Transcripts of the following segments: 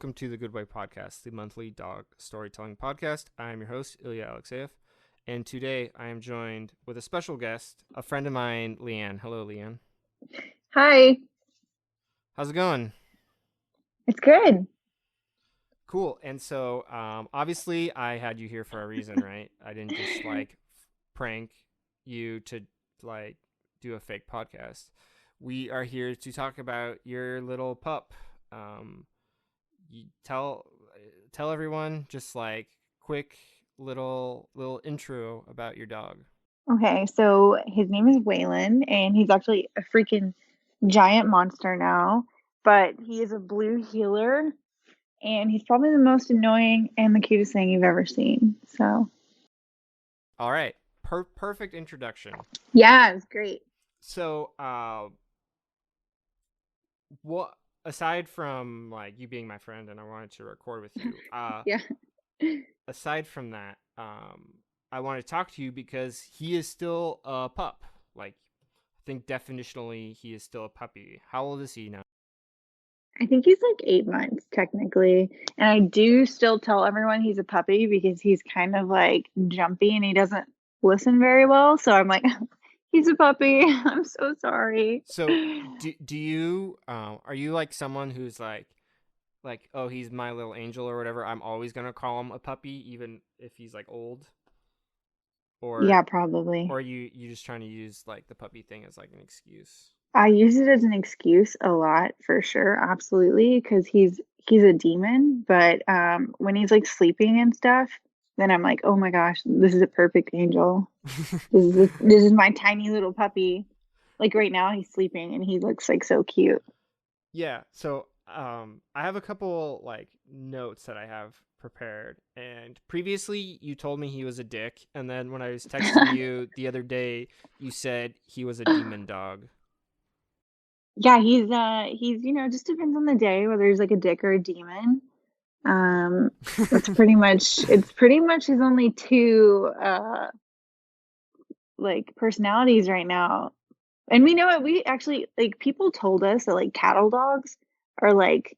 welcome to the Good Way Podcast, the monthly dog storytelling podcast. I am your host, Ilya Alexeyev, and today I am joined with a special guest, a friend of mine, Leanne. Hello, Leanne. Hi. How's it going? It's good. Cool. And so, obviously, I had you here for a reason, right? I didn't just prank you to do a fake podcast. We are here to talk about your little pup. You tell everyone just quick little intro about your dog. Okay, so his name is Waylon, and he's actually a freaking giant monster now, but he is a blue heeler, and he's probably the most annoying and the cutest thing you've ever seen. So, All right. Perfect introduction. yeah, it's great. So, what aside from you being my friend and I wanted to record with you, Yeah. aside from that, I want to talk to you because he is still a pup. I think definitionally he is still a puppy. How old is he now? I think he's like 8 months technically, and I do still tell everyone he's a puppy because he's kind of like jumpy and he doesn't listen very well. So I'm like, he's a puppy. I'm so sorry. So, do you are you like someone who's oh, he's my little angel or whatever? I'm always gonna call him a puppy, even if he's old. Yeah, Or probably. you just trying to use the puppy thing as an excuse? I use it as an excuse a lot for sure, absolutely, because he's a demon. But when he's like sleeping and stuff, then I'm like, oh my gosh, this is a perfect angel. This is my tiny little puppy. Like right now, he's sleeping and he looks like so cute. Yeah. So I have a couple notes that I have prepared. And previously you told me he was a dick, and then when I was texting you the other day, you said he was a demon dog. Yeah, he's just depends on the day whether he's like a dick or a demon. It's pretty much his only two like personalities right now. And we know it. We actually like people told us that like cattle dogs are like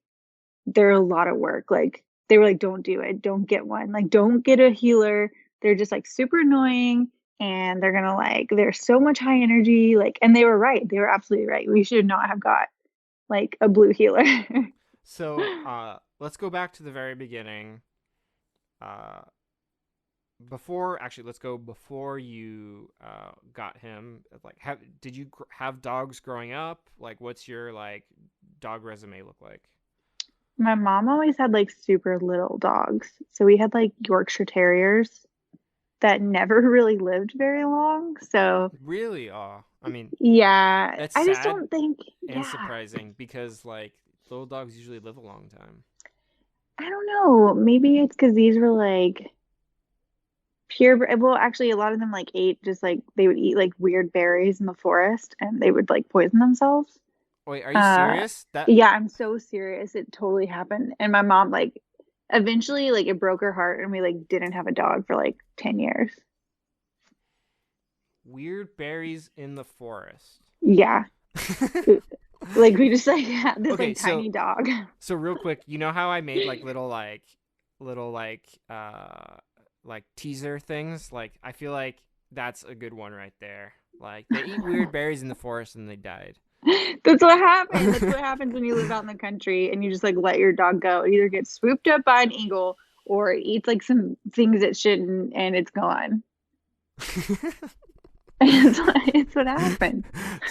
they're a lot of work. Like they were like, don't do it, don't get one, like don't get a healer. They're just like super annoying and they're gonna like they're so much high energy. Like and they were right. They were absolutely right. We should not have got like a blue healer. So let's go back to the very beginning. Uh, let's go before you got him. Did you have dogs growing up? What's your dog resume look like? My mom always had like super little dogs. So we had like Yorkshire Terriers that never really lived very long. So Really? I mean, yeah, that's I just sad don't think, and yeah, surprising because little dogs usually live a long time. I don't know. Maybe it's because these were like well, actually, a lot of them like ate just like they would eat like weird berries in the forest and they would like poison themselves. Wait, are you Uh, serious? That yeah, I'm so serious. It totally happened. And my mom, like, eventually, like, it broke her heart and we like didn't have a dog for like 10 years. weird berries in the forest. Yeah. Like we just like had this Okay, like so tiny dog. real quick, you know how I made little teaser things? I feel like that's a good one right there. They eat weird berries in the forest and they died. That's what happened. That's what happens when you live out in the country and you just like let your dog go. It either gets swooped up by an eagle or it eats like some things it shouldn't and it's gone. It's what happened.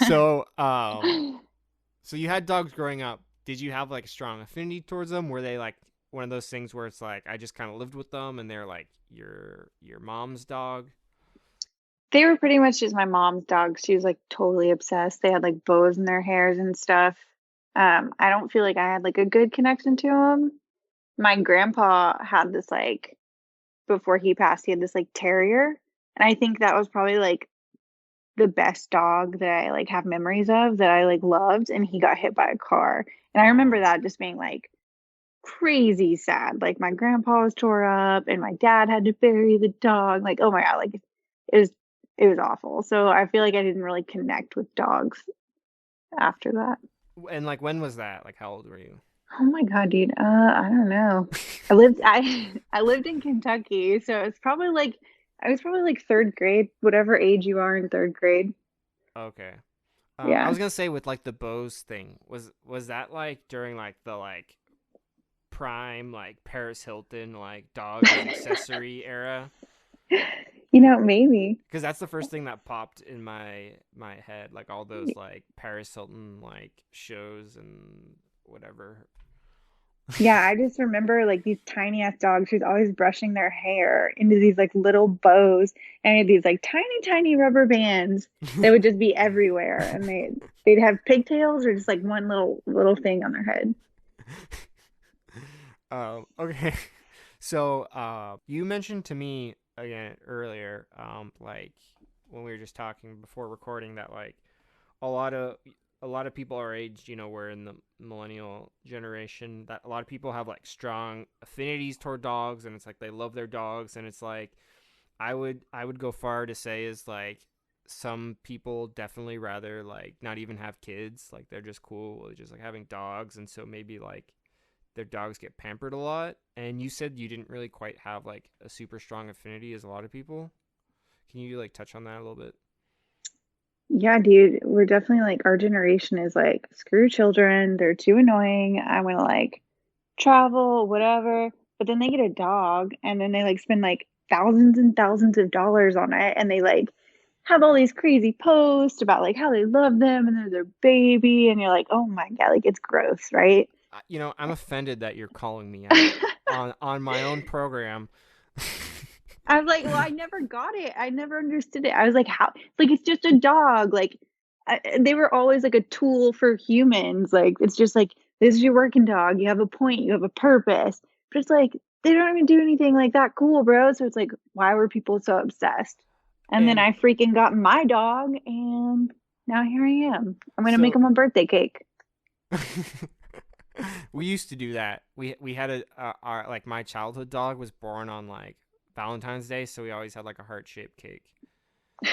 So, so you had dogs growing up. Did you have a strong affinity towards them? Were they one of those things where it's I just kind of lived with them and they're your mom's dog? They were pretty much just my mom's dogs. She was like totally obsessed. They had like bows in their hairs and stuff. I don't feel like I had like a good connection to them. My grandpa had this like before he passed, he had this like terrier, and I think that was probably like the best dog that I like have memories of that I like loved. And he got hit by a car, and I remember Oh, that just being like crazy sad. Like my grandpa was tore up, and my dad had to bury the dog. Like oh my god, like it was it was awful. So I feel like I didn't really connect with dogs after that. and when was that? How old were you? Oh my God, dude. I don't know. I lived in Kentucky, so it's probably like I was probably like third grade, whatever age you are in third grade. Okay. I Yeah. was gonna say with like the Bose thing, was that like during like the like prime like Paris Hilton like dog as accessory era? Maybe. Because that's the first thing that popped in my head, like all those like Paris Hilton like shows and whatever. Yeah, I just remember like these tiny ass dogs who's always brushing their hair into these like little bows and had these like tiny, tiny rubber bands that would just be everywhere. And they'd have pigtails or just like one little thing on their head. Okay. So, you mentioned to me again earlier, like when we were just talking before recording, that like a lot of a lot of people our age, we're in the millennial generation, that a lot of people have like strong affinities toward dogs, and it's like they love their dogs, and it's like I would go far to say is like some people definitely rather like not even have kids, like they're just cool with just like having dogs, and so maybe like their dogs get pampered a lot. And you said you didn't really quite have like a super strong affinity as a lot of people. Can you like touch on that a little bit? Yeah, dude, we're definitely like our generation is like, screw children, they're too annoying. I want to like travel, whatever. But then they get a dog and then they like spend like thousands and thousands of dollars on it and they like have all these crazy posts about like how they love them and they're their baby and you're like, "Oh my God, like it's gross, right?" I'm offended that you're calling me out on my own program. I was like, well, I never got it. I never understood it. I was like, how? Like, it's just a dog. Like, they were always like a tool for humans. Like, it's just like, this is your working dog. You have a point, you have a purpose. But it's like, they don't even do anything like that cool, bro. So it's like, why were people so obsessed? And then And I freaking got my dog, and now here I am. I'm going to make so him a birthday cake. we used to do that. We had our like my childhood dog was born on like Valentine's Day, so we always had like a heart-shaped cake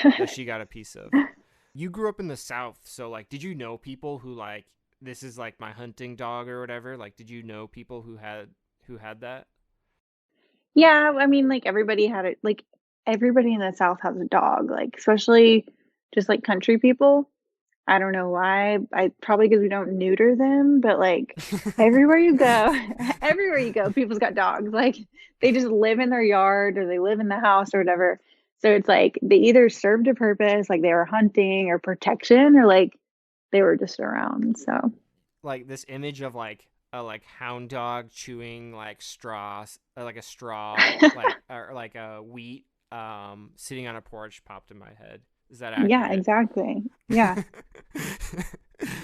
that she got a piece of. You grew up in the South, so like did you know people who like this is like my hunting dog or whatever? Like did you know people who had that? Yeah, I mean, like everybody had it. Like everybody in the South has a dog. Like especially just like country people. I don't know why. I probably because we don't neuter them, but like everywhere you go, everywhere you go, people's got dogs. Like they just live in their yard or they live in the house or whatever. So it's like they either served a purpose, like they were hunting or protection, or like they were just around. So Like this image of like a like hound dog chewing like straws, like a straw, like or like a wheat, sitting on a porch popped in my head. Is that yeah, accurate? exactly. Yeah.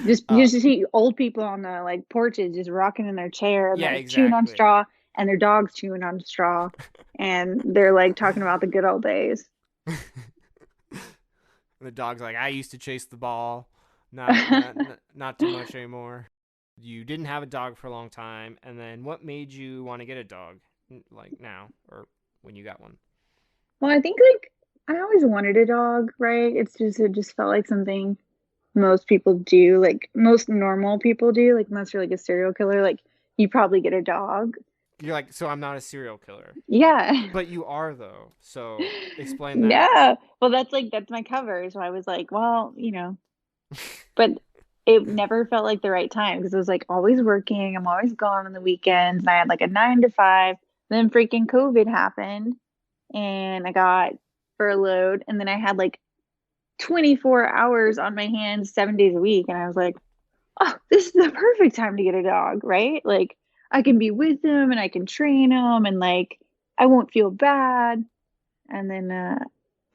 Just you uh, just see old people on the like porches just rocking in their chair and yeah, they're chewing on exactly. straw and their dog's chewing on straw and they're like talking about the good old days. The dog's like, I used to chase the ball, not too much anymore. You didn't have a dog for a long time, and then what made you want to get a dog, like now or when you got one? Well, I think like I always wanted a dog, right? It just felt like something most people do, like most normal people do, like unless you're like a serial killer, like you probably get a dog. You're like, so I'm not a serial killer, Yeah. but you are though. So explain that. No. Well, that's my cover. So I was like, well, but it never felt like the right time because I was like always working. I'm always gone on the weekends. And I had like a 9 to 5. Then freaking COVID happened and I got furloughed. And then I had like 24 hours on my hands, 7 days a week. And I was like, oh, this is the perfect time to get a dog, right? Like I can be with him and I can train him and like I won't feel bad. And then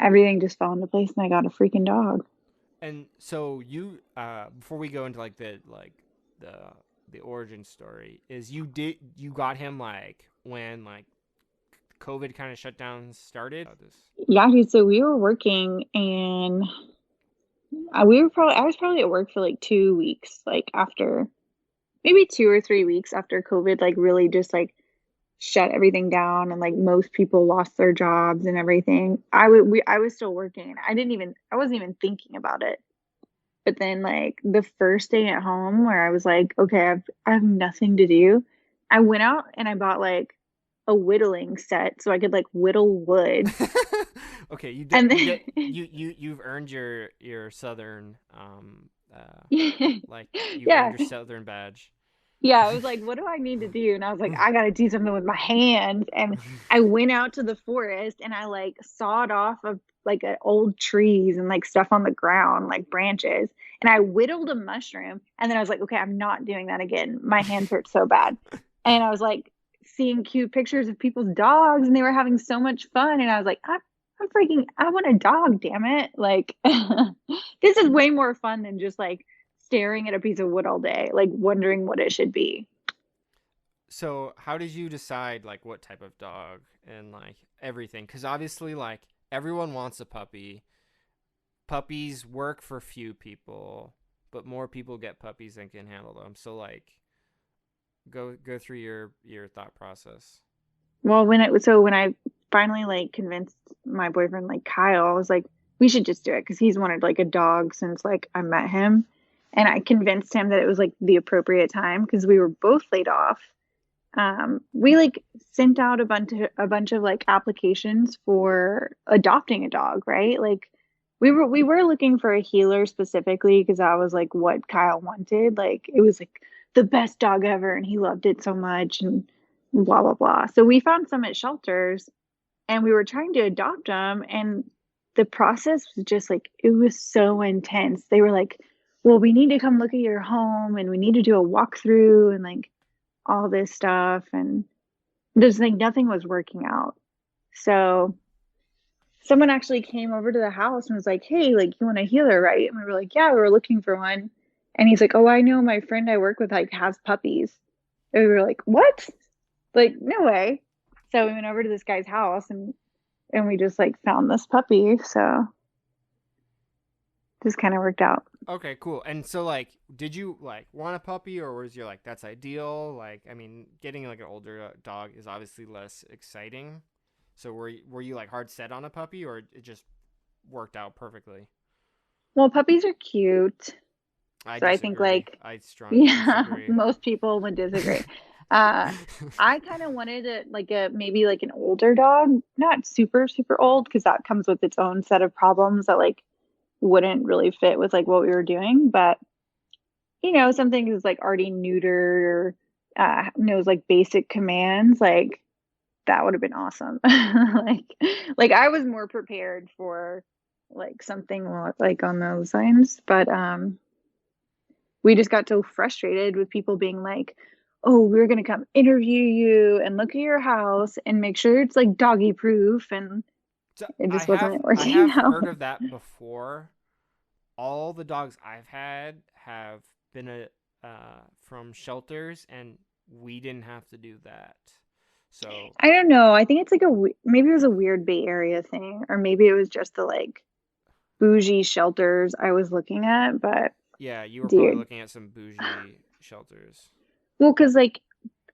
everything just fell into place and I got a freaking dog. And so you, before we go into the the origin story, is you got him like when like COVID kind of shutdown started? This. Yeah, dude. So we were working and we were probably I was probably at work for like 2 weeks, like after maybe 2 or 3 weeks after COVID, like really just like shut everything down and like most people lost their jobs and everything. I was still working. I wasn't even thinking about it. But then like the first day at home where I was like, okay, I have nothing to do. I went out and I bought like a whittling set so I could like whittle wood. Okay, And then you've earned your southern like you've earned yeah. your southern badge. Yeah, I was like, what do I need to do? And I was like, I gotta do something with my hands. And I went out to the forest and I like sawed off of like old trees and like stuff on the ground, like branches. And I whittled a mushroom. And then I was like, okay, I'm not doing that again. My hands hurt so bad. And I was like seeing cute pictures of people's dogs and they were having so much fun. And I was like, I'm freaking, I want a dog, damn it. Like, this is way more fun than just like staring at a piece of wood all day, like wondering what it should be. So, how did you decide like what type of dog and like everything? Because obviously, like everyone wants a puppy. Puppies work for few people, but more people get puppies than can handle them. So, like, go through your thought process. Well, when I finally like convinced my boyfriend, like Kyle, I was like, we should just do it because he's wanted like a dog since like I met him. And I convinced him that it was like the appropriate time because we were both laid off. We like sent out a bunch of like applications for adopting a dog, right? Like we were looking for a healer specifically because that was like what Kyle wanted. Like it was like the best dog ever and he loved it so much and blah blah blah. So we found some at shelters and we were trying to adopt them and the process was just like it was so intense. They were like, "Well, we need to come look at your home and we need to do a walkthrough and like all this stuff and there's like nothing was working out." So someone actually came over to the house and was like, "Hey, like you want a healer, right?" And we were like, "Yeah, we were looking for one." And he's like, "Oh, I know my friend I work with like has puppies." And we were like, "What?" Like, no way. So we went over to this guy's house and we just like found this puppy. So just kind of worked out. Okay, cool. And so, like, did you like want a puppy, or was you like that's ideal? Like, I mean, getting like an older dog is obviously less exciting. So, were you like hard set on a puppy, or it just worked out perfectly? Well, puppies are cute. I So I think disagree. like I strongly yeah, disagree. most people would disagree. Uh I kind of wanted it like a maybe like an older dog, not super super old because that comes with its own set of problems that like wouldn't really fit with like what we were doing, but something is like already neutered or knows like basic commands, like that would have been awesome. Like I was more prepared for like something like on those lines, but we just got so frustrated with people being like, "Oh, we're gonna come interview you and look at your house and make sure it's like doggy proof," and So it I just have wasn't I working have out. heard of that before. All the dogs I've had have been from shelters, and we didn't have to do that. So I don't know. I think it's like maybe it was a weird Bay Area thing, or maybe it was just the like bougie shelters I was looking at. But yeah, you were probably dude, looking at some bougie shelters. well, because like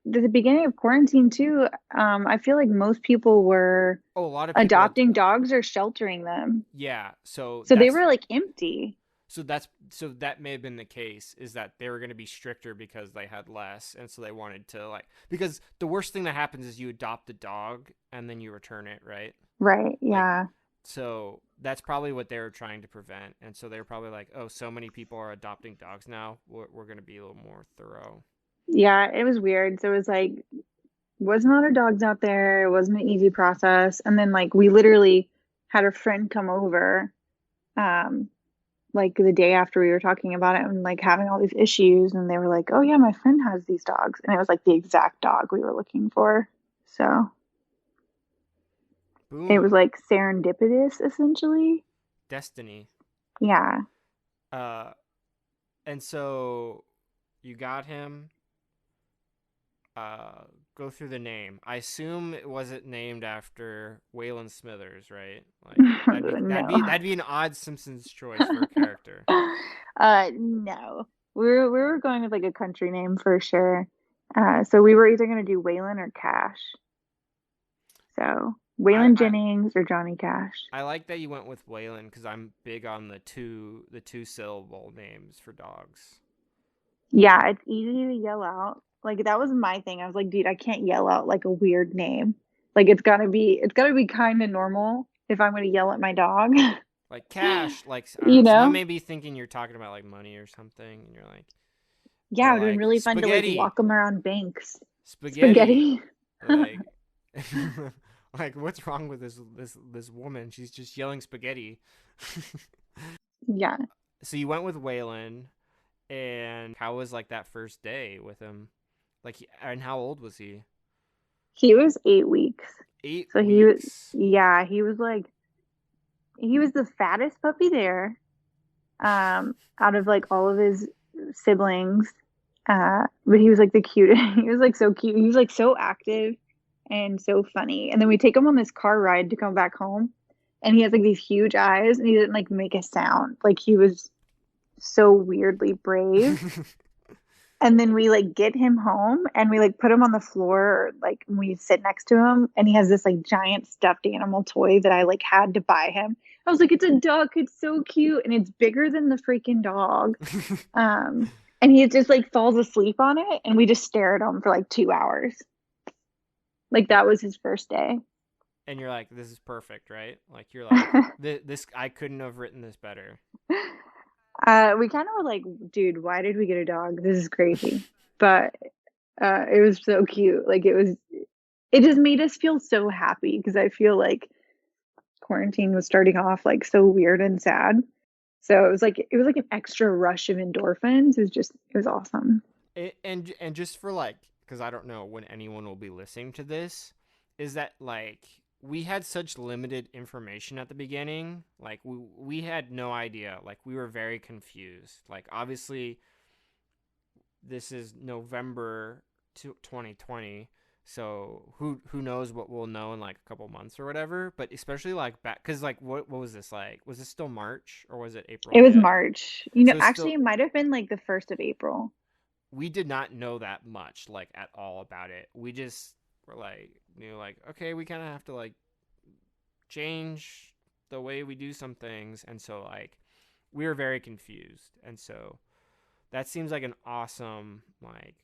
the beginning of quarantine too, I feel like most people were Oh, a lot of people. adopting dogs or sheltering them, Yeah, so so they that's were like empty. so that may have been the case, is that they were going to be stricter because they had less, and so they wanted to like, because the worst thing that happens is you adopt a dog and then you return it, right? Right? Like, Yeah. so that's probably what they were trying to prevent, and so they were probably like, oh, so many people are adopting dogs now, we're going to be a little more thorough. Yeah, it was weird. So it was like wasn't a lot of dogs out there. It wasn't an easy process. And then like we literally had a friend come over um like the day after we were talking about it and like having all these issues and they were like, "Oh yeah, my friend has these dogs." And it was like the exact dog we were looking for. So it was Boom. like serendipitous essentially. Destiny. Yeah. uh and so you got him. uh Go through the name. I assume it wasn't named after Waylon Smithers, right? Like No. that'd be an odd Simpsons choice for a character. No. We were going with like a country name for sure. So we were either gonna do Waylon or Cash. So I, Waylon I Jennings or Johnny Cash. I like that you went with Waylon because I'm big on the two syllable names for dogs. Yeah, it's easy to yell out. Like that was my thing. I was like, dude, I can't yell out like a weird name. Like it's gotta be kind of normal if I'm gonna yell at my dog. Like cash, like I don't You know. Someone know? may be thinking you're talking about like money or something, and you're like, Yeah, it or would have been like really fun to like spaghetti, walk them around banks. spaghetti, Spaghetti. like, like what's wrong with this woman? She's just yelling spaghetti. Yeah. So you went with Waylon, and how was like that first day with him? Like, and how old was he? He was 8 weeks. Eight So weeks. yeah, he was the fattest puppy there, out of like all of his siblings. But he was like the cutest. He was like so cute. He was like so active and so funny. And then we take him on this car ride to come back home, and he has like these huge eyes, and he didn't like make a sound. Like he was so weirdly brave. And then we like get him home and we like put him on the floor, or like we sit next to him, and he has this like giant stuffed animal toy that I like had to buy him. I was like, it's a duck, it's so cute, and it's bigger than the freaking dog. Um, and he just like falls asleep on it, and we just stare at him for like 2 hours. Like and, that was his first day. and you're like, this is perfect, right? Like you're like, this I couldn't have written this better. We kind of were like, dude, why did we get a dog? This is crazy. But it was so cute. It just made us feel so happy because I feel like quarantine was starting off like so weird and sad. So it was like an extra rush of endorphins. It was awesome. And just for like, because I don't know when anyone will be listening to this, is that like we had such limited information at the beginning. Like we had no idea. Like we were very confused. Like obviously this is November 2020. So who knows what we'll know in like a couple months or whatever. But especially like back, because like what was this like? Was this still March or was it April It was yet? March. So it's Actually still, it might have been like the 1st of April. we did not know that much like at all about it. We just were like knew like okay, we kind of have to like change the way we do some things, and so like we were very confused, and so that seems like an awesome like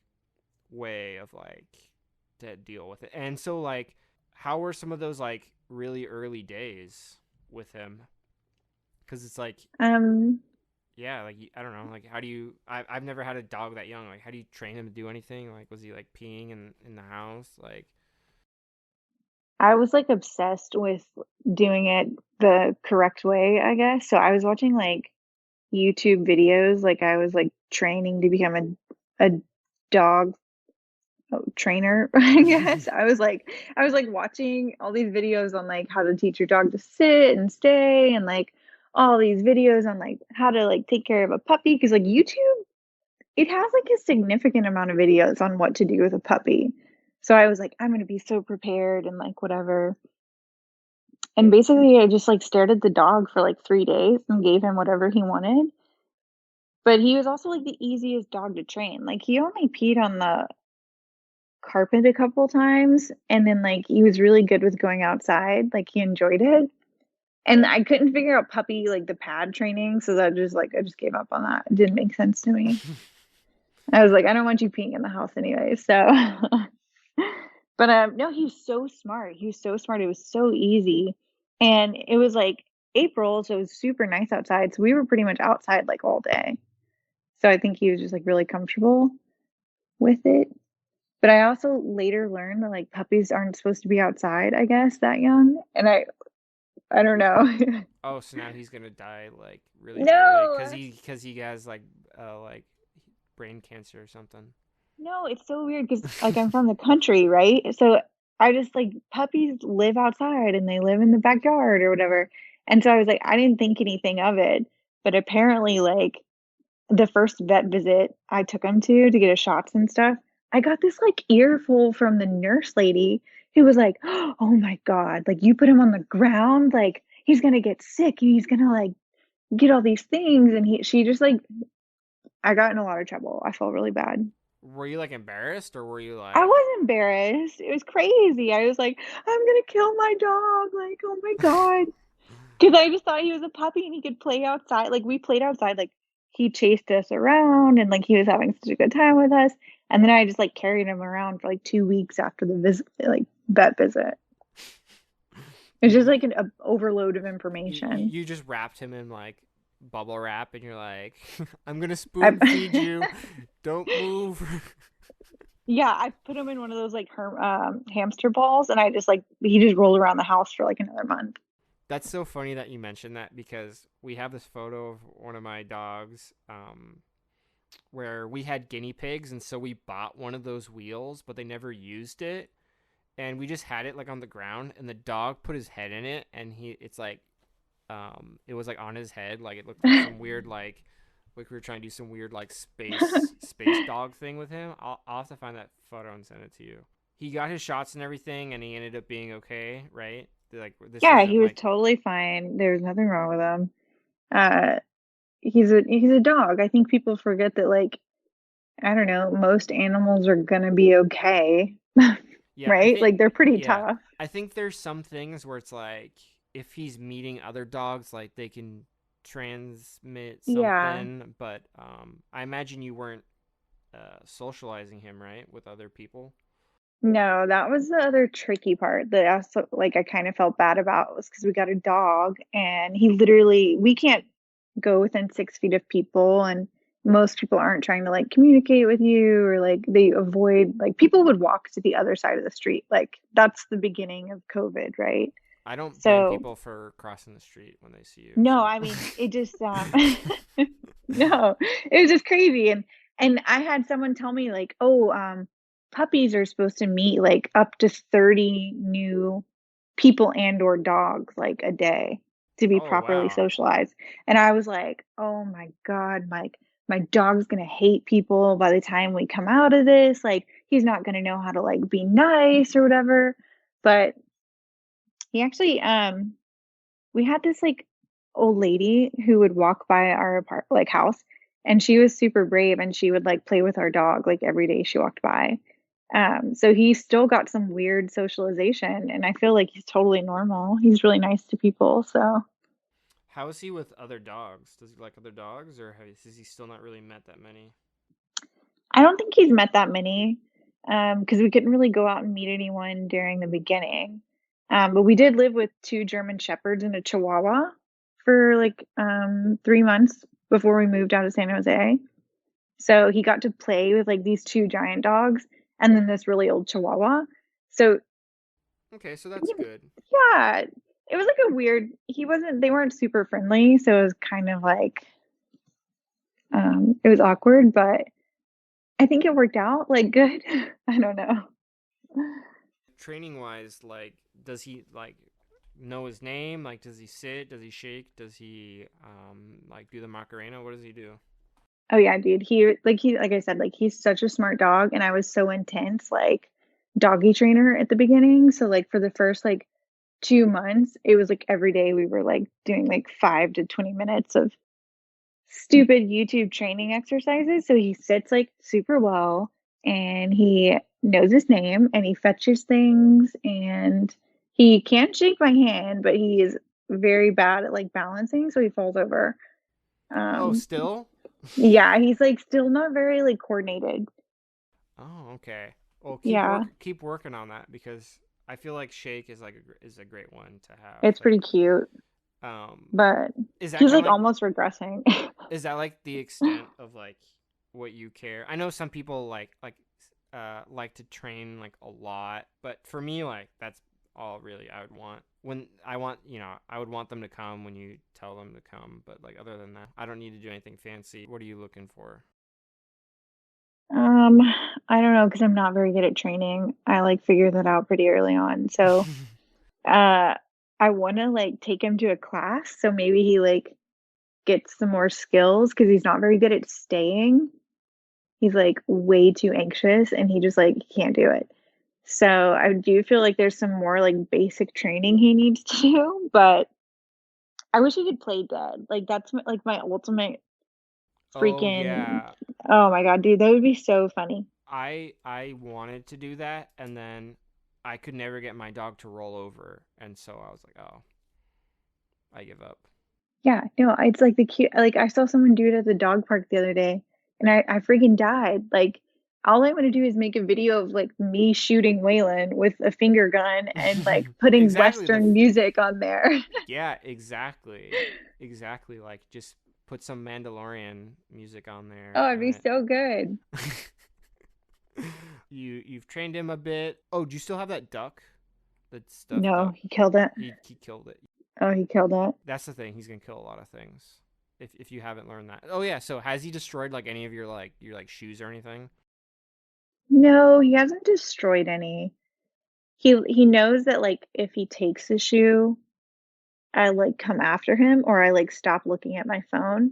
way of like to deal with it. And so like how were some of those like really early days with him? Because it's like Um, yeah, like I don't know, like how do you? I've never had a dog that young. Like how do you train him to do anything? Like was he like peeing in the house? Like I was like obsessed with doing it the correct way, I guess. So I was watching like YouTube videos, like I was like training to become a dog trainer, I guess. I was like watching all these videos on like how to teach your dog to sit and stay, and like all these videos on like how to like take care of a puppy, because like YouTube, it has like a significant amount of videos on what to do with a puppy. So I was like, I'm gonna be so prepared and like whatever. And basically I just like stared at the dog for like 3 days and gave him whatever he wanted. But he was also like the easiest dog to train. Like he only peed on the carpet a couple times, and then like he was really good with going outside. Like he enjoyed it. And I couldn't figure out puppy like the pad training, so that just like I just gave up on that. It didn't make sense to me. I was like, I don't want you peeing in the house anyway. So but no, he was so smart. He was so smart. It was so easy. And it was like April, so it was super nice outside. So we were pretty much outside like all day. So I think he was just like really comfortable with it. But I also later learned that like puppies aren't supposed to be outside, I guess, that young. And I don't know. oh, so now he's gonna die like really early because No. he has like brain cancer or something. No, it's so weird because like I'm from the country, right? So I just like puppies live outside and they live in the backyard or whatever. And so I was like, I didn't think anything of it. But apparently, like the first vet visit I took him to get his shots and stuff, I got this like earful from the nurse lady who was like, "Oh my God, like you put him on the ground, like he's gonna get sick and he's gonna like get all these things." And she just like, I got in a lot of trouble. I felt really bad. were you like embarrassed or were you I like was embarrassed. It was crazy. I was like, I'm gonna kill my dog. Like, oh my God. Because I just thought he was a puppy and he could play outside. Like, we played outside. Like, he chased us around and like he was having such a good time with us. And then I just like carried him around for like 2 weeks after the visit, like vet visit. It's just you like an overload of information. you just wrapped him in like bubble wrap and you're like, I'm gonna I, spoon feed you, don't move. yeah, I put him in one of those like hamster balls, and I just like he just rolled around the house for like another month. That's so funny that you mentioned that because we have this photo of one of my dogs where we had guinea pigs, and so we bought one of those wheels, but they never used it, and we just had it like on the ground, and the dog put his head in it, and it's like it was like on his head, like it looked like some weird like we were trying to do some weird like space dog thing with him. I'll have to find that photo and send it to you. He got his shots and everything, and he ended up being okay, right? Like this Yeah, he isn't was like totally fine. There's nothing wrong with him. Uh, he's a dog. I think people forget that like I don't know, most animals are gonna be okay, yeah. I right? think Like they're pretty yeah. tough. I think there's some things where it's like if he's meeting other dogs, like they can transmit Yeah. something. But I imagine you weren't socializing him right with other people. No, that was the other tricky part that also like I kind of felt bad about was because we got a dog and he literally we can't go within 6 feet of people and most people aren't trying to like communicate with you or like they avoid like people would walk to the other side of the street. Like that's the beginning of COVID, right? I don't blame So people for crossing the street when they see you. no, So I mean it just no, it was just crazy and I had someone tell me like, "Oh, puppies are supposed to meet like up to 30 new people and or dogs like a day to be oh properly wow. socialized." And I was like, "Oh my God, Mike, my dog's gonna hate people by the time we come out of this. Like he's not gonna know how to like be nice or whatever." But he actually we had this like old lady who would walk by our house and she was super brave and she would like play with our dog like every day she walked by. So he still got some weird socialization and I feel like he's totally normal. He's really nice to people. So How is he with other dogs? Does he like other dogs, or has he still not really met that many? I don't think he's met that many because we couldn't really go out and meet anyone during the beginning. But we did live with two German Shepherds and a Chihuahua for like 3 months before we moved out of San Jose. So he got to play with like these two giant dogs and then this really old Chihuahua. So Okay, so that's good. yeah, it was like a weird, they weren't super friendly. So it was kind of like, it was awkward, but I think it worked out like good. I don't know. Training wise, like, does he like know his name? Like, does he sit? Does he shake? Does he like do the Macarena? What does he do? Oh yeah, dude. Like I said, like he's such a smart dog and I was so intense like doggy trainer at the beginning. So like for the first like 2 months, it was like every day we were like doing like 5 to 20 minutes of stupid YouTube training exercises. So he sits like super well and he knows his name and he fetches things and he can't shake my hand, but he is very bad at like balancing, so he falls over. Oh, Um, still? yeah, he's like still not very like coordinated. Oh, okay. Well, Yeah, keep working on that because I feel like shake is like is a great one to have. it's Like, pretty cute, um, but is that he's kind of like like almost regressing. the extent of like what you care? I know some people like to train like a lot, but for me like that's all really I would want. When I want, I would want them to come when you tell them to come, but like other than that, I don't need to do anything fancy. What are you looking for? Um, I don't know because I'm not very good at training. I like figured that out pretty early on. So, uh, I want to like take him to a class so maybe he like gets some more skills because he's not very good at staying. He's like way too anxious and he just like can't do it. So I do feel like there's some more like basic training he needs to do, but I wish he could play dead. Like that's like my ultimate Oh freaking yeah. oh my God, dude, that would be so funny. I wanted to do that, and then I could never get my dog to roll over, and so I was like, oh, I give up. Yeah, no, it's like the cute, like I saw someone do it at the dog park the other day and I freaking died. Like all I want to do is make a video of like me shooting Waylon with a finger gun and like putting Exactly Western music on there. yeah, exactly. Like just put some Mandalorian music on there, Oh, it'd be and so good. you've trained him a bit. Oh, do you still have that duck? That stuffed No, duck. he killed it. He killed it. Oh, he killed it. That's the thing. He's gonna kill a lot of things. If you haven't learned that. Oh yeah. So has he destroyed like any of your like shoes or anything? No, he hasn't destroyed any. He knows that like if he takes the shoe, I like come after him or I like stop looking at my phone.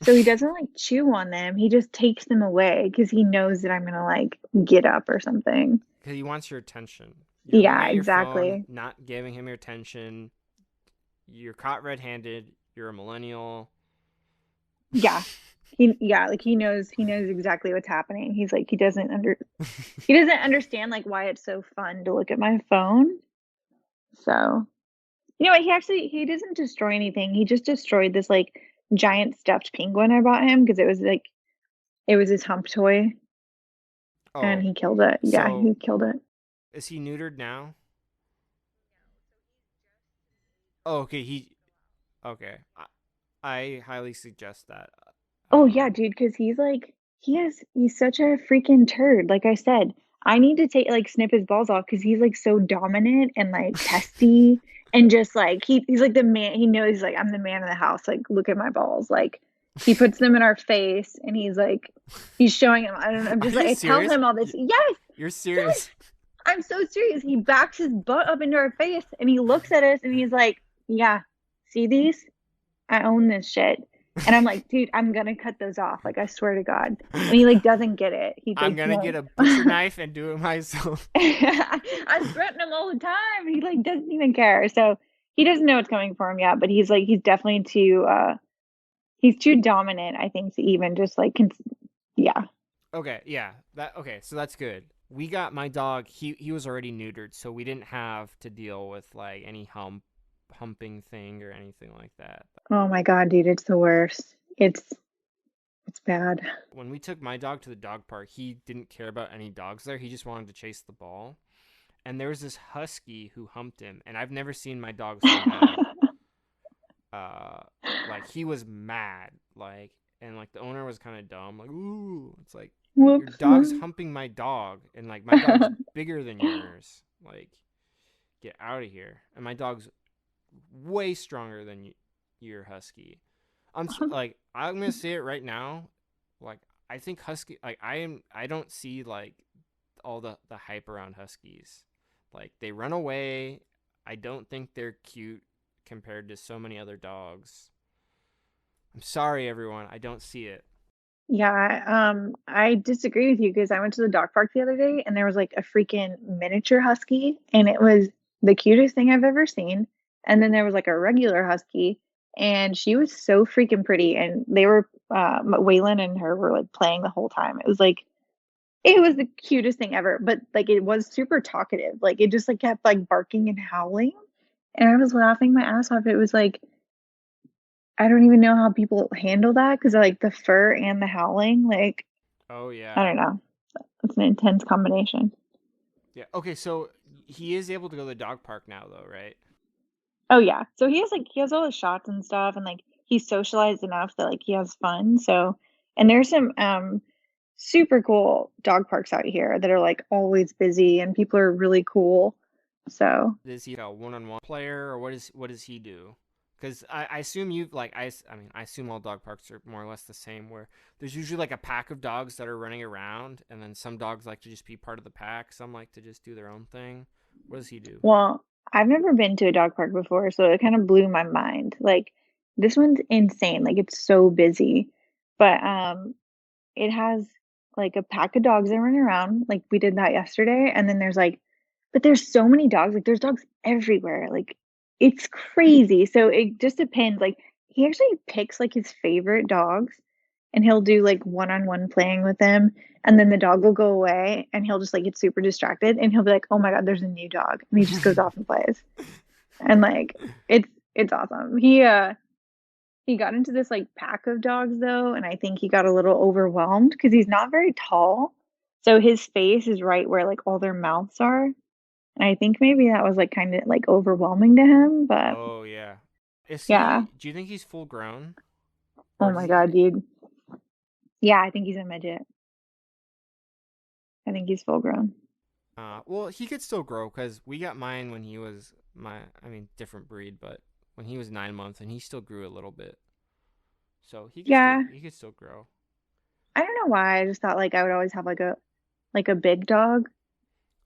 So he doesn't like chew on them. He just takes them away because he knows that I'm gonna like get up or something. Because he wants your attention. You're looking Yeah, at your phone, exactly. not giving him your attention. You're caught red-handed. You're a millennial. Yeah. He knows exactly what's happening. He's like he doesn't understand like why it's so fun to look at my phone. So you know what? He doesn't destroy anything. He just destroyed this like giant stuffed penguin I bought him because it was his hump toy and Oh, he killed it. Yeah, so he killed it. is he neutered now? Oh, okay. Okay. I highly suggest that. Oh yeah, Um, dude, because he's such a freaking turd. Like I said, I need to take like snip his balls off because he's like so dominant and like testy and just like he's like the man. He knows he's like I'm the man of the house. Like look at my balls. Like he puts them in our face and he's showing him. I don't know. I'm are just like you I tell serious? him all this. Yes, You're yes. serious? I'm so serious. He backs his butt up into our face and he looks at us and he's like, "Yeah, see these? I own this shit." And I'm like, dude, I'm gonna cut those off. Like, I swear to God. And he like doesn't get it. He I'm like gonna get won't. a butcher knife and do it myself. I threaten him all the time. He like doesn't even care. So he doesn't know what's coming for him yet, but he's definitely too he's too dominant, I think, to even just like yeah. Okay, yeah. So that's good. We got my dog, he was already neutered, so we didn't have to deal with like any humping thing or anything like that. Oh my God, dude, it's the worst. It's bad. When we took my dog to the dog park, he didn't care about any dogs there. He just wanted to chase the ball. And there was this husky who humped him, and I've never seen my dog so mad. Uh like he was mad, like, and like the owner was kind of dumb, like, ooh, it's like your Whoops. dog's humping my dog, and like my dog's bigger than yours. Like, get out of here. And my dog's way stronger than your husky. Like, I'm gonna say it right now. Like, I think husky. Like, I don't see like all the hype around huskies. Like, they run away. I don't think they're cute compared to so many other dogs. I'm sorry, everyone. I don't see it. Yeah, I disagree with you because I went to the dog park the other day and there was like a freaking miniature husky and it was the cutest thing I've ever seen. And then there was like a regular husky and she was so freaking pretty and they were Waylon and her were like playing the whole time. It was the cutest thing ever, but like it was super talkative. Like it just like kept like barking and howling and I was laughing my ass off. It was like I don't even know how people handle that because like the fur and the howling, like Oh I yeah, don't know. It's an intense combination. yeah. Okay, so he is able to go to the dog park now, though, right? Oh yeah. So he has all his shots and stuff and like he's socialized enough that like he has fun. So and there's some super cool dog parks out here that are like always busy and people are really cool. So Is he a one-on-one player, or what does he do? Because I assume you like I mean I assume all dog parks are more or less the same. Where there's usually like a pack of dogs that are running around, and then some dogs like to just be part of the pack. Some like to just do their own thing. What does he do? well, I've never been to a dog park before, so it kind of blew my mind. Like this one's insane. Like it's so busy. But it has like a pack of dogs that run around. Like we did that yesterday. And then but there's so many dogs. Like there's dogs everywhere. Like it's crazy. So it just depends. Like he actually picks like his favorite dogs. and he'll do like one-on-one playing with him, and then the dog will go away and he'll just like get super distracted and he'll be like, "Oh my God, there's a new dog." And he just goes off and plays. And like it's awesome. He got into this like pack of dogs though, and I think he got a little overwhelmed because he's not very tall. So his face is right where like all their mouths are. And I think maybe that was like kind of like overwhelming to him, but Oh yeah. Is yeah. he? Do you think he's full grown, Oh or does my he? God, dude. Yeah, I think he's a midget. I think he's full grown. Well, he could still grow because we got mine when he was different breed, but when he was 9 months, and he still grew a little bit, so Yeah, he could still grow. I don't know why. I just thought like I would always have like a big dog.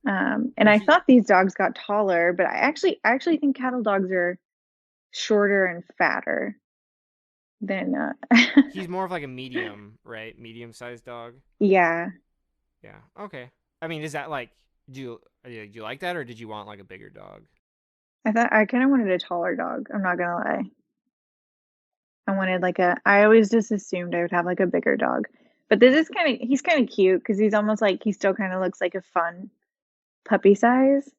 And Well, I he thought these dogs got taller, but I actually think cattle dogs are shorter and fatter than he's more of like a medium, right? Medium sized dog. yeah. Yeah. Okay. I mean, is that like do you like that, or did you want like a bigger dog? I thought I kind of wanted a taller dog. I'm not gonna lie. I wanted like I always just assumed I would have like a bigger dog. But this is he's kind of cute because he's almost like he still kind of looks like a fun puppy size,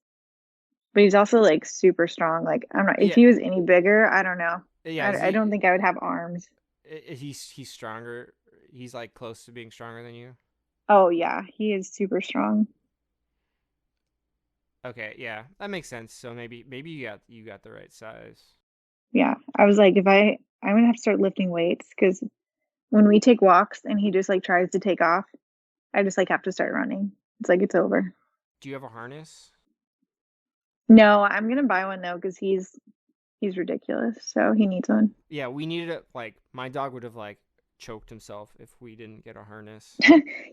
but he's also like super strong. Like I'm not, if Yeah. he was any bigger, I don't know. Yeah. Is I don't he? think I would have arms. He's stronger. He's like close to being stronger than you. Oh yeah, he is super strong. Okay. Yeah, that makes sense. So maybe you got the right size. Yeah. I was like, I'm gonna have to start lifting weights because when we take walks and he just like tries to take off, I just like have to start running. It's like it's over. Do you have a harness? No, I'm gonna buy one though because he's ridiculous. So he needs one. Yeah, we needed it. Like my dog would have like choked himself if we didn't get a harness.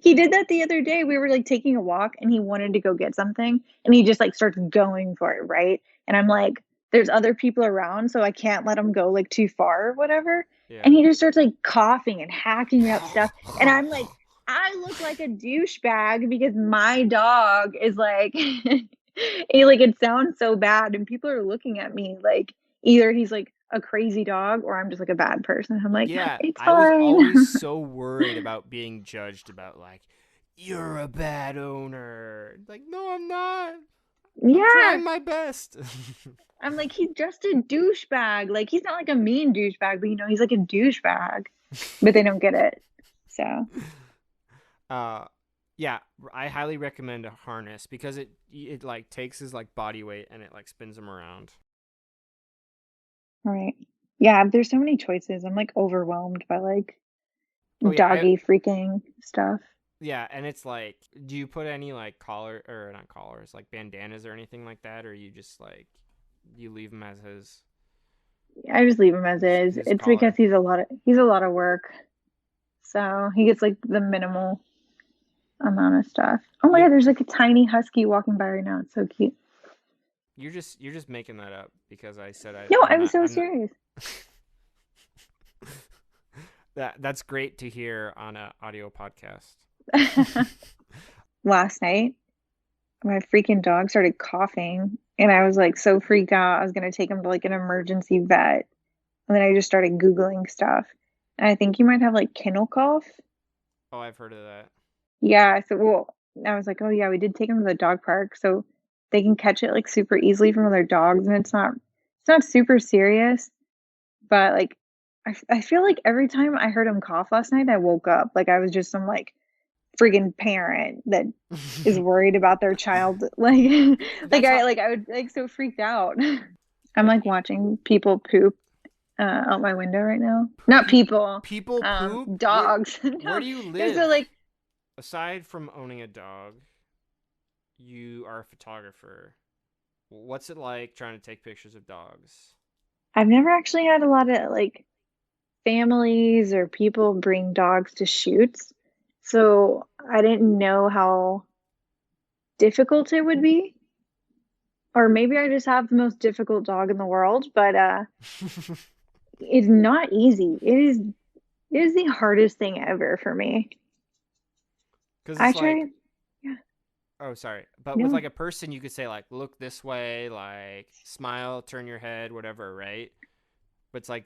He did that the other day. We were like taking a walk and he wanted to go get something and he just like starts going for it, right? And I'm like, there's other people around, so I can't let him go like too far or whatever. And Yeah. he just starts like coughing and hacking up stuff. And I'm like, I look like a douchebag because my dog is like it sounds so bad and people are looking at me like either he's like a crazy dog or I'm just like a bad person. I'm like, Yeah, it's I was fine. always so worried about being judged about like you're a bad owner. Like, no, I'm not. I'm Yeah. trying my best. I'm like, he's just a douchebag. Like, he's not like a mean douchebag, but he's like a douchebag. But they don't get it. So, uh yeah, I highly recommend a harness because it like takes his like body weight and it like spins him around. all right. Yeah, there's so many choices. I'm like overwhelmed by like Oh yeah, I doggy freaking stuff. yeah, and it's like, do you put any like collar or not collars, like bandanas or anything like that, or you just like you leave him as I just leave him as is. his It's because collar? he's a lot of work. So he gets like the minimal amount of stuff. Oh my You God, there's like a tiny husky walking by right now. It's so cute. you're just making that up because I said No, I'm I'm not so I'm not. serious. That's great to hear on a audio podcast. Last night, my freaking dog started coughing and I was like so freaked out. I was gonna take him to like an emergency vet. And then I just started Googling stuff. And I think you might have like kennel cough. Oh, I've heard of that. Yeah. So well, I was like, oh yeah, we did take him to the dog park. So they can catch it like super easily from other dogs and it's not super serious. But like I feel like every time I heard him cough last night, I woke up. Like I was just some like friggin' parent that is worried about their child like like That's how. I would like so freaked out. I'm Yeah, like watching people poop out my window right now. Not pe- people, people poop. dogs. Where No, do you because so live? like Aside from owning a dog, you are a photographer. What's it like trying to take pictures of dogs? I've never actually had a lot of like families or people bring dogs to shoots, so I didn't know how difficult it would be. Or maybe I just have the most difficult dog in the world, but it's not easy. It is the hardest thing ever for me. Because I it's like, try, yeah, oh, sorry. But with no. like a person, you could say like, look this way, like smile, turn your head, whatever, right? But it's like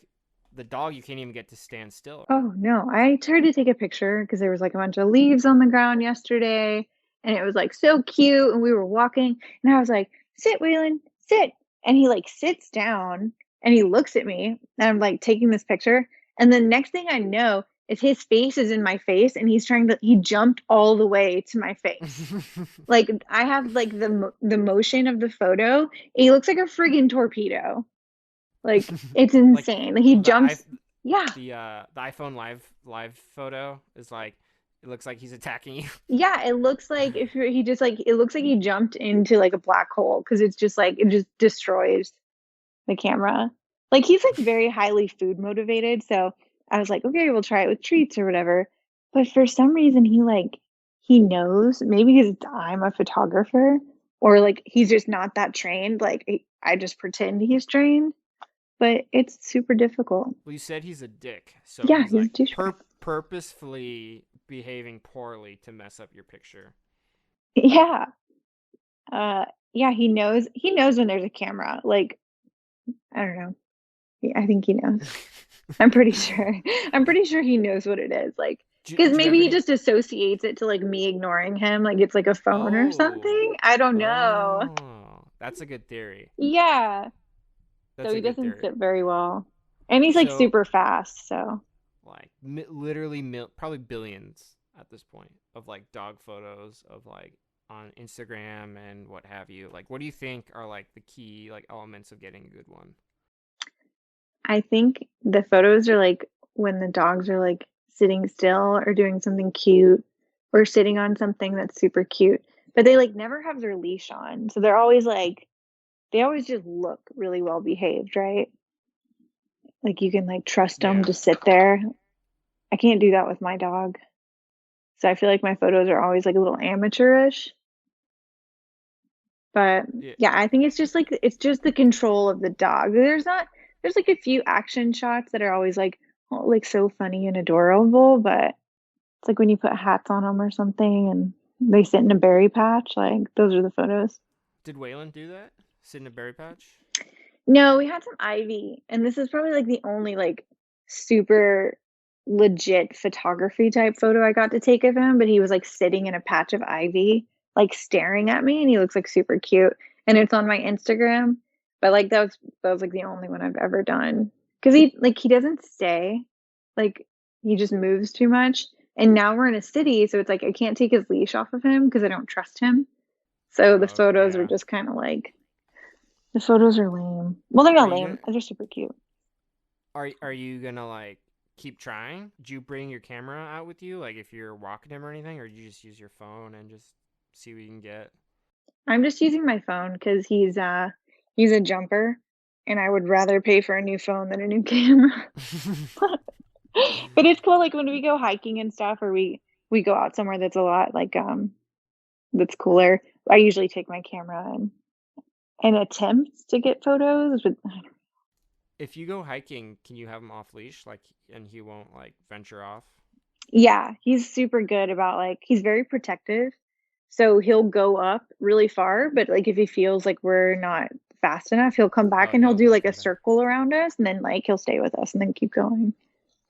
the dog, you can't even get to stand still. Oh no, I tried to take a picture because there was like a bunch of leaves on the ground yesterday and it was like so cute and we were walking and I was like, "Sit, Waylon, sit." And he like sits down and he looks at me and I'm like taking this picture and the next thing I know is his face is in my face and he jumped all the way to my face. Like I have like the motion of the photo. He looks like a friggin' torpedo. Like it's Like insane. Like he the i jumps. Yeah, the iPhone live photo is like, it looks like he's attacking you. yeah, it looks like he just like it looks like he jumped into like a black hole because it's just like it just destroys the camera. Like he's like very highly food motivated, so I was like, okay, we'll try it with treats or whatever. But for some reason he knows, maybe because I'm a photographer or like he's just not that trained. Like I just pretend he's trained, but it's super difficult. Well, you said he's a dick, so Yeah, he's he's a like douchebag. purposefully behaving poorly to mess up your picture. Yeah. Uh yeah, he knows when there's a camera. Like, I don't know. Yeah, I think he knows. I'm pretty sure. I'm pretty sure he knows what it is. Like, because Do you maybe ever he get? just associates it to like me ignoring him, like it's like a phone or Oh, something. I don't know. that's a good theory. Yeah. So That's he a good doesn't theory. sit very well. And he's like So, super fast. So like, literally, probably billions at this point of like dog photos of like on Instagram and what have you. Like, what do you think are like the key like elements of getting a good one? I think the photos are like when the dogs are like sitting still or doing something cute or sitting on something that's super cute, but they like never have their leash on. So they're always like, they always just look really well behaved, right? Like you can like trust them Yeah, to sit there. I can't do that with my dog. So I feel like my photos are always like a little amateurish. But yeah. yeah, I think it's just the control of the dog. There's like a few action shots that are always like like so funny and adorable, but it's like when you put hats on them or something and they sit in a berry patch, like those are the photos. Did Waylon do that? Sit in a berry patch? No, we had some ivy, and this is probably like the only like super legit photography type photo I got to take of him, but he was like sitting in a patch of ivy, like staring at me, and he looks like super cute. And it's on my Instagram, but like that was like the only one I've ever done. Because he doesn't stay, like he just moves too much. And now we're in a city, so it's like I can't take his leash off of him because I don't trust him. So the Oh, okay, photos are yeah. just kind of like the photos are lame. Well, they're Are not you lame. gonna They're super cute. are you gonna like keep trying? Do you bring your camera out with you, like if you're walking him or anything, or do you just use your phone and just see what you can get? I'm just using my phone because he's a jumper, and I would rather pay for a new phone than a new camera. But it's cool. Like when we go hiking and stuff, or we go out somewhere that's a lot like that's cooler. I usually take my camera and attempt to get photos, but If you go hiking, can you have him off leash, like, and he won't like venture off? yeah, he's super good about like he's very protective. So he'll go up really far, but like if he feels like we're not fast enough, he'll come back Oh, and he'll do he'll like a come back. circle around us and then like he'll stay with us and then keep going.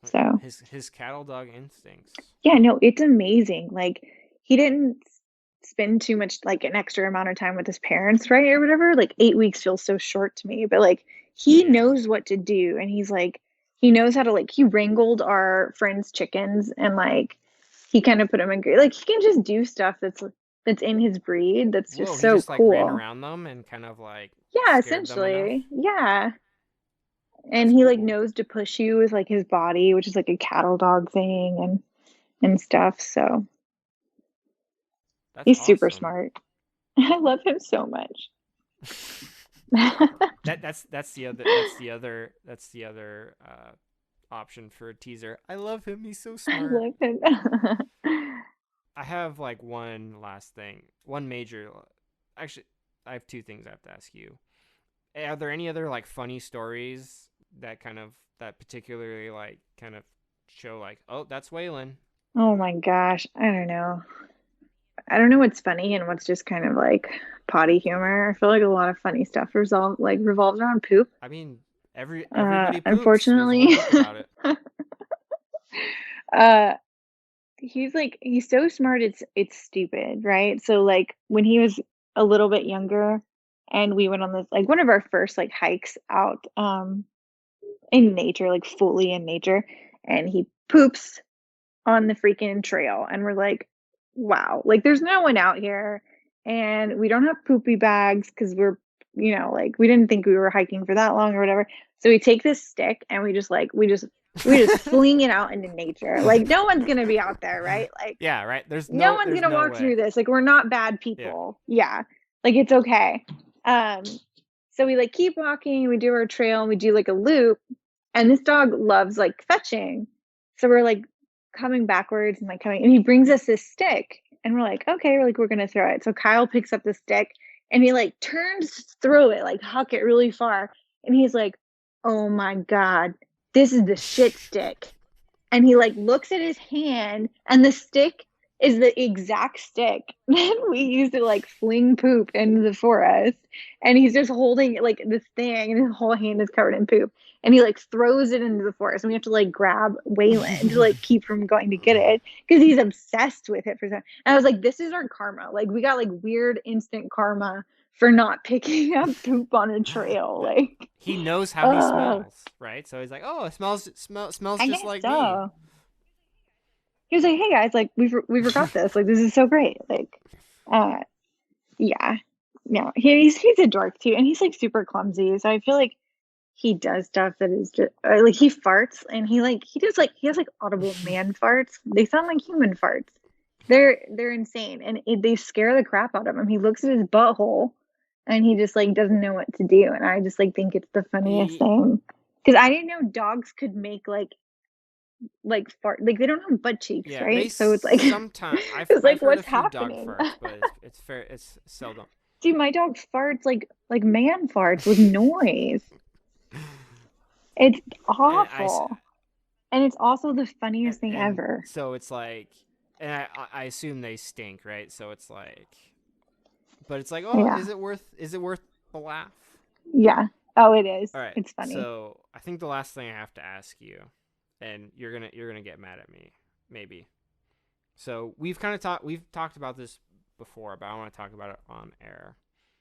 So, His cattle dog instincts. yeah, no, it's amazing. Like he didn't spend too much like an extra amount of time with his parents, right? Or whatever. Like 8 weeks feels so short to me, but like he Yeah. knows what to do and he's like he knows how to like he wrangled our friends' chickens and like he kind of put them in like he can just do stuff that's in his breed that's Whoa, just he so just like ran cool. around them and kind of like Yeah, scared them enough. essentially. Yeah. And That's he like cool. knows to push you with like his body, which is like a cattle dog thing and stuff. So That's he's super awesome. smart. I love him so much. That's the other option for a teaser. I love him. He's so I smart. love him. I have like one last thing, one major. Actually, I have two things I have to ask you. Are there any other like funny stories that that particularly like kind of show like, oh, that's Waylon? Oh my gosh. I don't know. I don't know what's funny and what's just kind of like potty humor. I feel like a lot of funny stuff revolves around poop. I mean, Everybody poops. There's a whole Unfortunately, book about it. uh, he's so smart, it's stupid, right? So like when he was a little bit younger, and we went on this like one of our first like hikes out in nature, like fully in nature, and he poops on the freaking trail, and we're like, wow, like there's no one out here, and we don't have poopy bags because we're, like we didn't think we were hiking for that long or whatever. So we take this stick and we just fling it out into nature. Like no one's gonna be out there, right? Like Yeah, right. There's no no one's there's gonna no walk way. through this. Like we're not bad Yeah. people. Yeah. Like it's okay. Um, so we like keep walking, we do our trail, and we do like a loop, and this dog loves like fetching. So we're like coming backwards and like coming, and he brings us this stick, and we're like, okay, we're gonna throw it. So Kyle picks up the stick and he like turns through it, like huck it really far, and he's like, oh my God, this is the shit stick. And he like looks at his hand, and the stick is the exact stick that we used to like fling poop into the forest. And he's just holding like this thing, and his whole hand is covered in poop. And he like throws it into the forest, and we have to like grab Waylon to like keep from going to get it because he's obsessed with it for some. And I was like, this is our karma. Like we got like weird instant karma for not picking up poop on a trail. Like, He knows how he oh, smells, right? So he's like, "Oh, it smells I just guess like me." so. He was like, "Hey guys, like we forgot this. Like this is so great." Like, uh, yeah, no, he's a dork too, and he's like super clumsy. So I feel like he does stuff that is just like he farts, and he has like audible man farts. They sound like human farts. They're insane, and they scare the crap out of him. He looks at his butthole, and he just like doesn't know what to do. And I just like think it's the funniest He, thing because I didn't know dogs could make like fart, like they don't have butt cheeks, yeah, they right? So it's like sometimes it's I've like heard a what's few dog happening? farts, but it's fair. It's seldom. Dude, my dog farts like man farts with noise. It's And awful. And it's also the funniest thing and ever. so it's like, and I assume they stink, right? So it's like, but it's like, oh, Yeah. is it worth the laugh? Yeah. Oh, it is. All right. It's funny. So I think the last thing I have to ask you, and you're gonna get mad at me, maybe. So we've talked about this before, but I want to talk about it on air.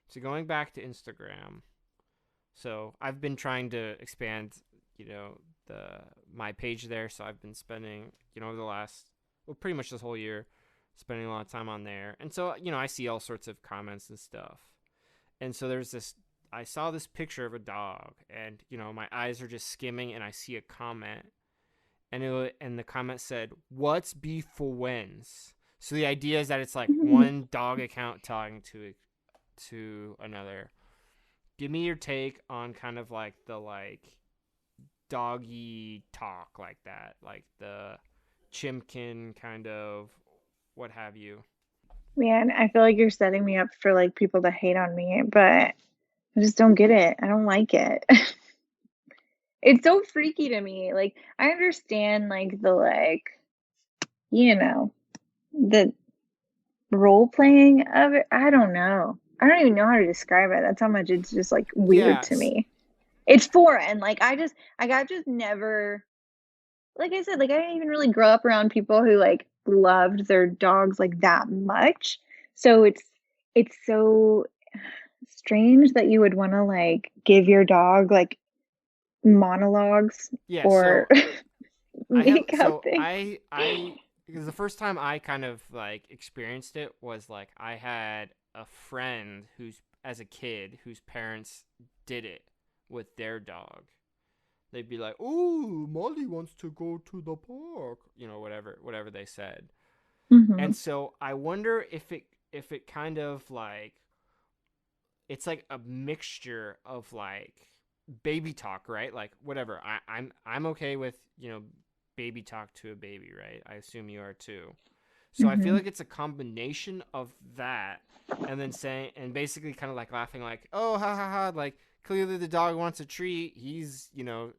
So going back to Instagram, so I've been trying to expand, the my page there. So I've been spending, over the last, well, pretty much this whole year, spending a lot of time on there. And so, I see all sorts of comments and stuff. And so I saw this picture of a dog, and my eyes are just skimming, and I see a comment, and the comment said, "What's beef for wins?" So the idea is that it's like one dog account talking to another. Give me your take on kind of like the like doggy talk like that, like the chimkin kind of what have you. Man, I feel like you're setting me up for like people to hate on me, but I just don't get it. I don't like it. It's so freaky to me. Like I understand like the like, you know, the role playing of it. I don't know. I don't even know how to describe it. That's how much it's just like weird to Yes. me. It's foreign. Like I just never, like I said, like I didn't even really grow up around people who like loved their dogs like that much. So it's so strange that you would want to like give your dog like monologues Yeah, or so I have make up so things. I because the first time I kind of like experienced it was like I had a friend who's as a kid whose parents did it with their dog. They'd be like, "Oh, Molly wants to go to the park," whatever they said. Hmm. And so I wonder if it kind of like it's like a mixture of like baby talk, right? Like whatever. I'm okay with, baby talk to a baby, right? I assume you are too. So I feel Hmm. like it's a combination of that and then saying and basically kind of like laughing like, "Oh, ha ha ha," like clearly the dog wants a treat. He's,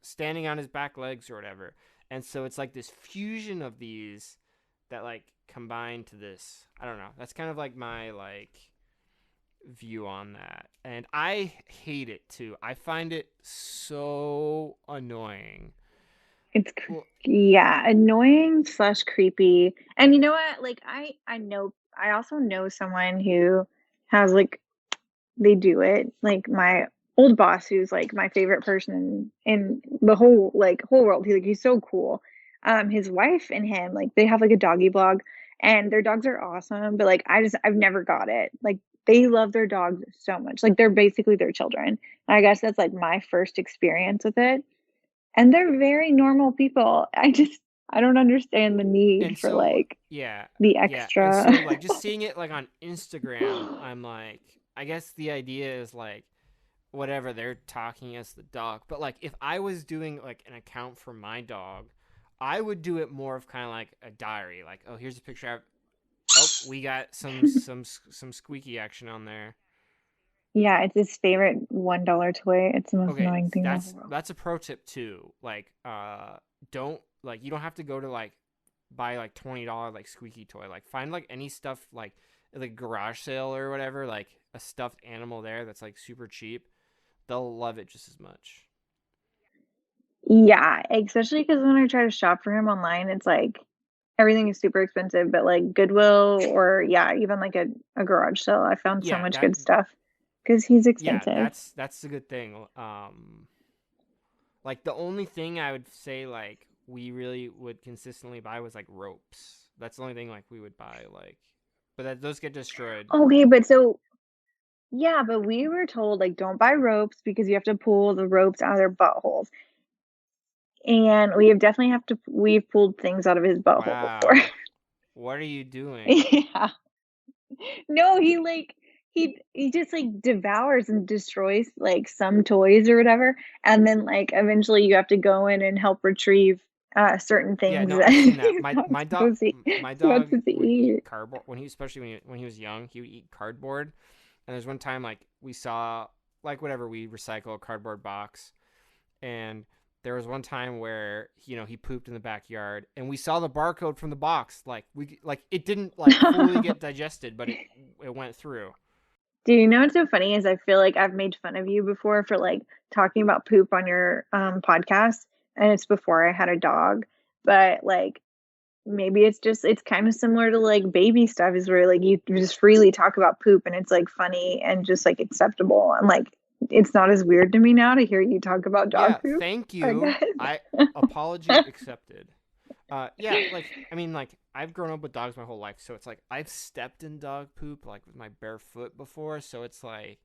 standing on his back legs or whatever. And so it's like this fusion of these that like combine to this. I don't know. That's kind of like my like view on that. And I hate it too. I find it so annoying. It's Well, yeah, annoying slash creepy. And you know what? Like I know I also know someone who has like they do it. Like my old boss, who's like my favorite person in the whole world. He's so cool. His wife and him, like they have like a doggy blog, and their dogs are awesome. But like I've never got it. Like they love their dogs so much. Like they're basically their children. And I guess that's like my first experience with it. And they're very normal people. I don't understand the need and for so like yeah, the yeah. And extra. so like just seeing it like on Instagram, I'm like I guess the idea is like whatever they're talking as the dog. But like if I was doing like an account for my dog, I would do it more of kind of like a diary. Like, oh, here's a picture. Oh, we got some squeaky action on there. Yeah, it's his favorite $1 toy. It's the most Okay, annoying thing in the that's world. that's a pro tip too. Like, don't like you don't have to go to like buy like $20 like squeaky toy. Like, find like any stuff like garage sale or whatever. Like a stuffed animal there that's like super cheap. They'll love it just as much. Yeah, especially because when I try to shop for him online, it's like everything is super expensive, but like Goodwill or yeah, even like a garage sale, I found so Yeah, much that good stuff because he's yeah, expensive. that's a good thing. Like the only thing I would say like we really would consistently buy was like ropes. That's the only thing like we would buy like, but those get destroyed. Okay, but so yeah, but we were told like don't buy ropes because you have to pull the ropes out of their buttholes. And we have definitely have to we've pulled things out of his butthole before. Wow, what are you doing? Yeah. No, he just like devours and destroys like some toys or whatever, and then like eventually you have to go in and help retrieve certain Yeah, things no, that I've seen that. he's My not my dog supposed to my supposed dog to would eat eat. cardboard when he especially when he was young. He would eat cardboard, and there's one time like we saw like whatever we recycle a cardboard box, and there was one time where he pooped in the backyard, and we saw the barcode from the box. Like it didn't like fully get digested, but it went through. Do you know what's so funny is I feel like I've made fun of you before for like talking about poop on your podcast, and it's before I had a dog, but like maybe it's kind of similar to like baby stuff is where like you just freely talk about poop and it's like funny and just like acceptable and like it's not as weird to me now to hear you talk about dog Yeah, poop, thank I you. guess. I apology accepted. Yeah, like I mean, like I've grown up with dogs my whole life, so it's like I've stepped in dog poop like with my bare foot before, so it's like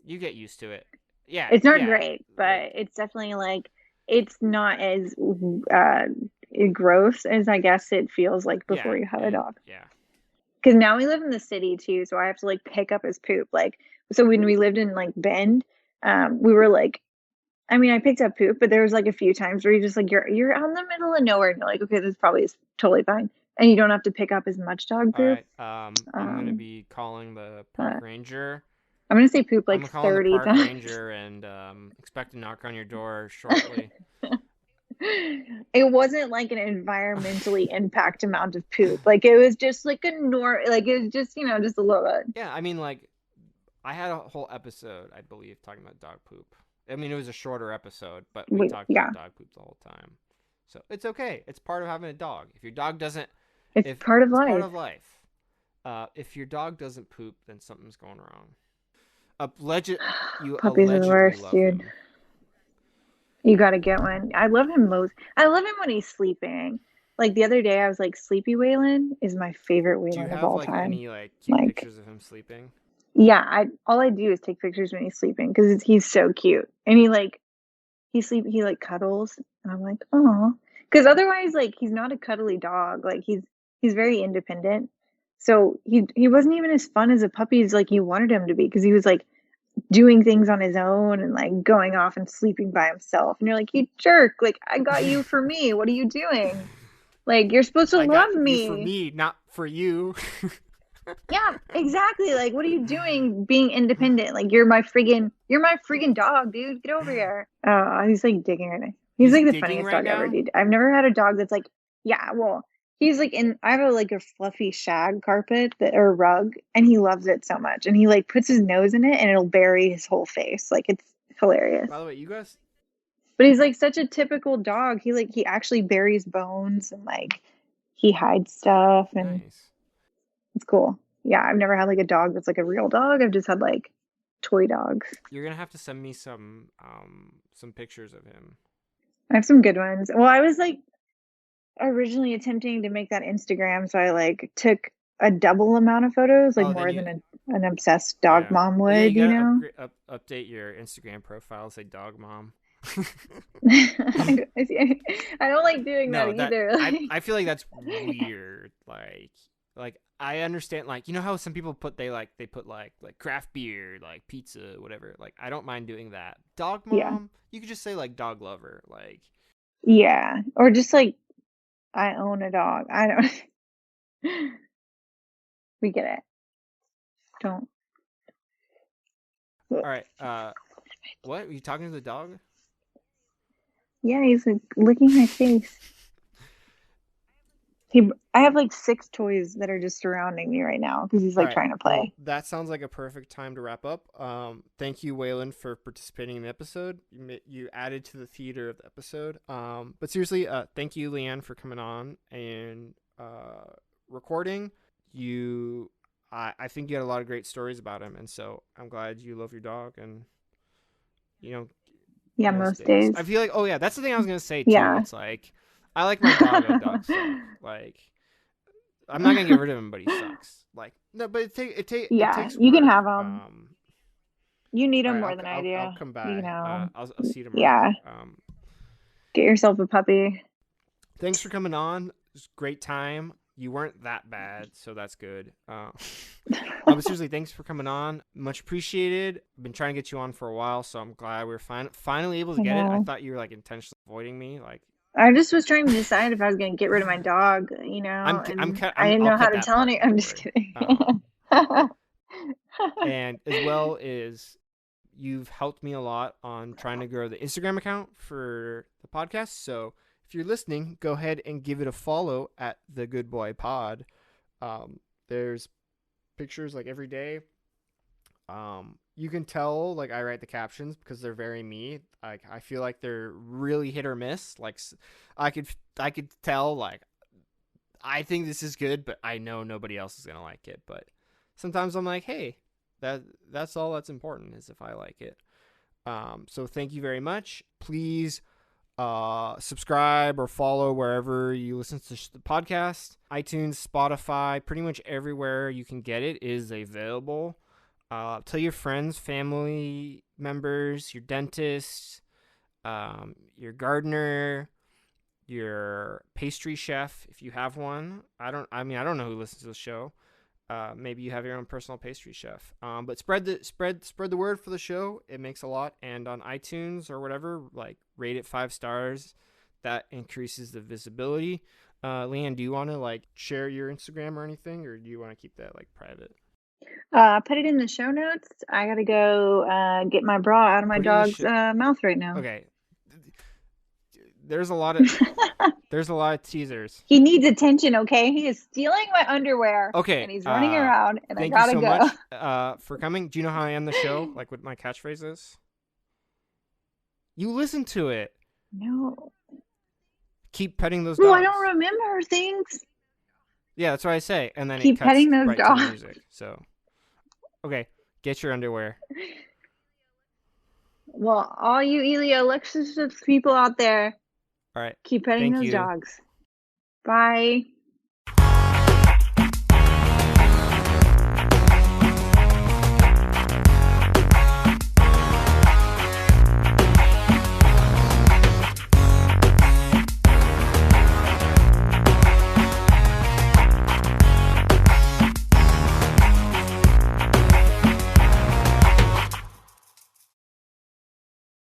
you get used to it. Yeah, It's not yeah, great, like but it's definitely like it's not as uh gross as I guess it feels like yeah, before you have a and dog. yeah, Because now we live in the city too, so I have to like pick up his poop. Like, so when we lived in like Bend, we were like, I mean, I picked up poop, but there was like a few times where you just like you're out in the middle of nowhere, and you're like, okay, this probably is totally fine, and you don't have to pick up as much dog all poop. right. I'm gonna be calling the park But ranger. I'm gonna say poop I'm like calling the 30 park times. ranger and expect to knock on your door shortly. It wasn't like an environmentally impact amount of poop. Like it was just like a like it was just just a little bit. Yeah, I mean, like I had a whole episode, I believe, talking about dog poop. I mean, it was a shorter episode, but we talked Yeah, about dog poop the whole time. So it's okay. It's part of having a dog. If your dog doesn't, it's if part of it's part life. of life, if your dog doesn't poop, then something's going wrong. You Puppies are the allegedly worst, love dude. him. You gotta get one. I love him most. I love him when he's sleeping. Like the other day, I was like, Sleepy Waylon is my favorite Do you Waylon of have all like time. any like cute Like, pictures of him sleeping? yeah, I all I do is take pictures when he's sleeping because he's so cute. And he like cuddles, and I'm like, oh, because otherwise, like, he's not a cuddly dog. Like he's very independent. So he wasn't even as fun as a puppy as like you wanted him to be because he was like doing things on his own and like going off and sleeping by himself. And you're like, you jerk! Like I got you for me. What are you doing? Like you're supposed to I got love you for me. me, not for you. Yeah, exactly. Like, what are you doing being independent? Like, you're my friggin' dog, dude. Get over here. Oh, he's like digging right now. He's He's like the digging funniest right dog ever, now. dude. I've never had a dog that's like, yeah, well, He's like in I have a fluffy shag carpet that or rug and he loves it so much. And he like puts his nose in it and it'll bury his whole face. Like it's hilarious. By the way, you guys, But he's like such a typical dog. He actually buries bones and like he hides stuff and nice. it's cool. Yeah, I've never had like a dog that's like a real dog. I've just had like toy dogs. You're gonna have to send me some pictures of him. I have some good ones. Well, I was like originally attempting to make that Instagram, so I like took a double amount of photos, like Oh, then more you, than an obsessed dog yeah, mom yeah. You would, you gotta know? update your Instagram profile. Say dog mom. I don't like doing that No, that either. I feel like that's weird. Like I understand. Like you know how some people they put like craft beer, like pizza, whatever. Like I don't mind doing that. Dog Yeah. mom. You could just say like dog lover. Like Yeah. Or just like I own a dog. I don't we get it. Don't. all right. What? Are you talking to the dog? Yeah, he's like licking my face. I have like 6 toys that are just surrounding me right now because he's All like right. trying to Well, play. that sounds like a perfect time to wrap up. Thank you, Waylon, for participating in the episode. You added to the theater of the episode. But seriously, thank you, Leanne, for coming on and recording. I think you had a lot of great stories about him, and so I'm glad you love your dog. And you know, Yeah, most most days, days. I feel like, oh yeah, that's the thing I was gonna say too. Yeah. It's like I like my dog, and dogs suck. Like I'm not gonna get rid of him, but he sucks. Like no, but it Yeah, takes you can work. have them. You need All them right, more than I I'll do. come You by. know, I'll see you tomorrow. yeah. Get yourself a puppy. Thanks for coming on. It was a great time. You weren't that bad, so that's good. But seriously, thanks for coming on. Much appreciated. I've been trying to get you on for a while, so I'm glad we are finally able to I get it. I know. thought you were like intentionally avoiding me. Like I just was trying to decide if I was going to get rid of my dog, you know, and I didn't I'll know how cut to that tell part. any. Don't I'm just worry. kidding. And as well as you've helped me a lot on trying to grow the Instagram account for the podcast. So if you're listening, go ahead and give it a follow at the Good Boy Pod. There's pictures like every day. You can tell like I write the captions because they're very me. Like I feel like they're really hit or miss. Like I could tell like I think this is good, but I know nobody else is gonna like it. But sometimes I'm like, hey, that's all that's important is if I like it. So thank you very much. Please subscribe or follow wherever you listen to the podcast. iTunes, Spotify, pretty much everywhere you can get it is available. Tell your friends, family members, your dentist, your gardener, your pastry chef, if you have one. I don't know who listens to the show. Maybe you have your own personal pastry chef. But spread the word for the show. It makes a lot. And on iTunes or whatever, like rate it 5 stars. That increases the visibility. Leanne, do you want to like share your Instagram or anything, or do you want to keep that like private? Put it in the show notes. I gotta go get my bra out of my Put it in the dog's mouth right now. Okay. There's a lot of teasers. He needs attention, okay? He is stealing my underwear Okay. and he's running around and I Thank you gotta so go. much for coming. Do you know how I end the show? Like what my catchphrase is? You listen to it. No. Keep petting those Oh, dogs. I don't remember things. Yeah, that's what I say. And then it Keep cuts petting those right to the dogs. music. So, okay. Get your underwear. Well, all you Elia Alexis people out there, All right. keep petting Thank those you. dogs. Bye.